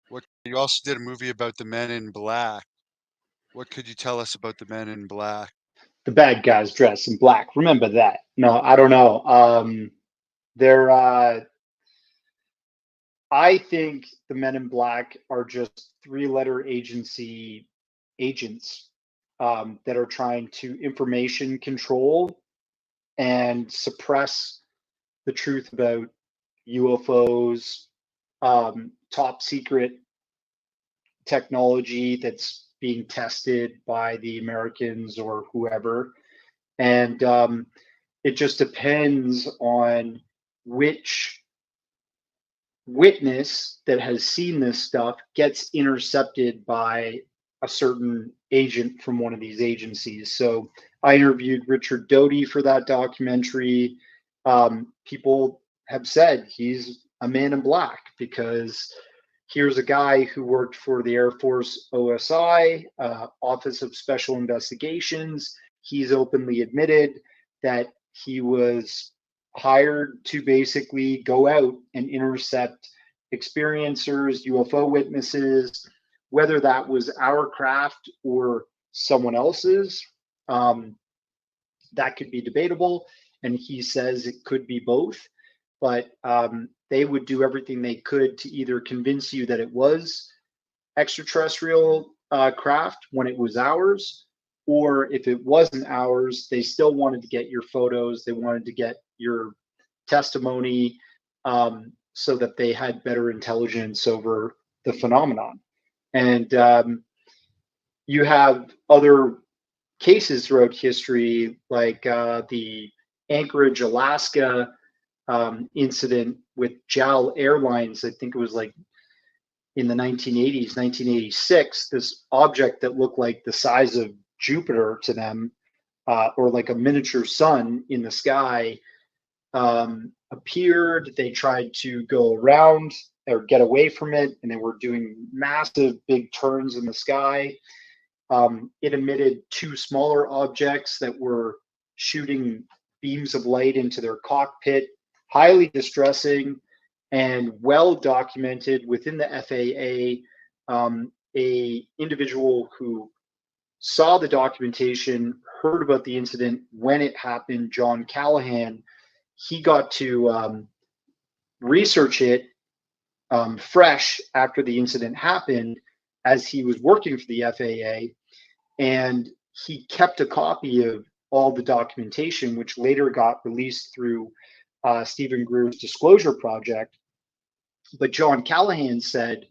What you also did a movie about the Men in Black. What could you tell us about the Men in Black? The bad guys dressed in black. Remember that? No, I don't know. They're. I think the Men in Black are just three-letter agency agents that are trying to information control and suppress the truth about UFOs, top secret technology that's being tested by the Americans or whoever. And it just depends on which witness that has seen this stuff gets intercepted by a certain agent from one of these agencies. So I interviewed Richard Doty for that documentary. People have said he's a man in black because here's a guy who worked for the Air Force OSI, Office of Special Investigations. He's openly admitted that he was hired to basically go out and intercept experiencers, UFO witnesses, whether that was our craft or someone else's. Um, that could be debatable. And he says it could be both. But they would do everything they could to either convince you that it was extraterrestrial craft when it was ours, or if it wasn't ours, they still wanted to get your photos, they wanted to get your testimony, so that they had better intelligence over the phenomenon. And you have other cases throughout history, like the Anchorage, Alaska incident with JAL Airlines. I think it was like in the 1980s, 1986, this object that looked like the size of Jupiter to them, or like a miniature sun in the sky, appeared. They tried to go around or get away from it, and they were doing massive big turns in the sky. It emitted two smaller objects that were shooting beams of light into their cockpit, highly distressing and well documented within the FAA. A individual who saw the documentation, heard about the incident when it happened, John Callahan, he got to research it fresh after the incident happened as he was working for the FAA. And he kept a copy of all the documentation, which later got released through Stephen Greer's Disclosure Project. But John Callahan said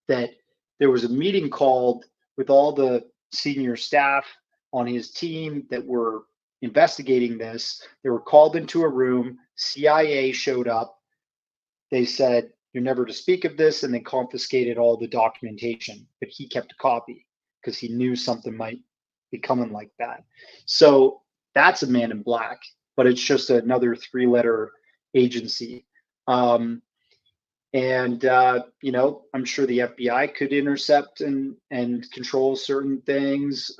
that there was a meeting called with all the senior staff on his team that were investigating this. They were called into a room. CIA showed up. They said, "You're never to speak of this," and they confiscated all the documentation. But he kept a copy because he knew something might be coming like that. So that's a man in black, but it's just another three-letter agency. And I'm sure the FBI could intercept and control certain things.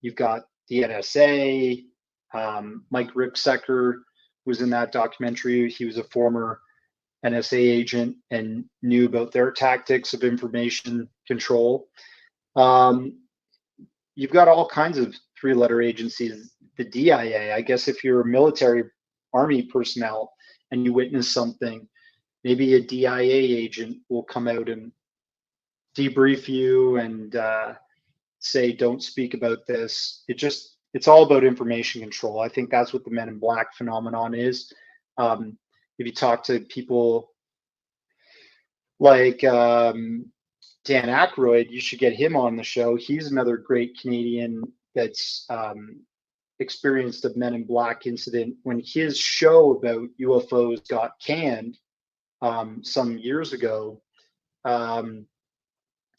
You've got the NSA. Mike Ripsecker was in that documentary. He was a former NSA agent and knew about their tactics of information control. You've got all kinds of three-letter agencies. The DIA, I guess, if you're a military army personnel and you witness something, maybe a DIA agent will come out and debrief you and say, "Don't speak about this." It's all about information control. I think that's what the Men in Black phenomenon is. If you talk to people like Dan Aykroyd, you should get him on the show. He's another great Canadian that's experienced a Men in Black incident. When his show about UFOs got canned some years ago,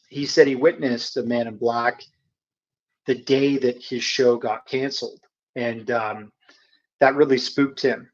he said he witnessed a Man in Black the day that his show got canceled, and that really spooked him.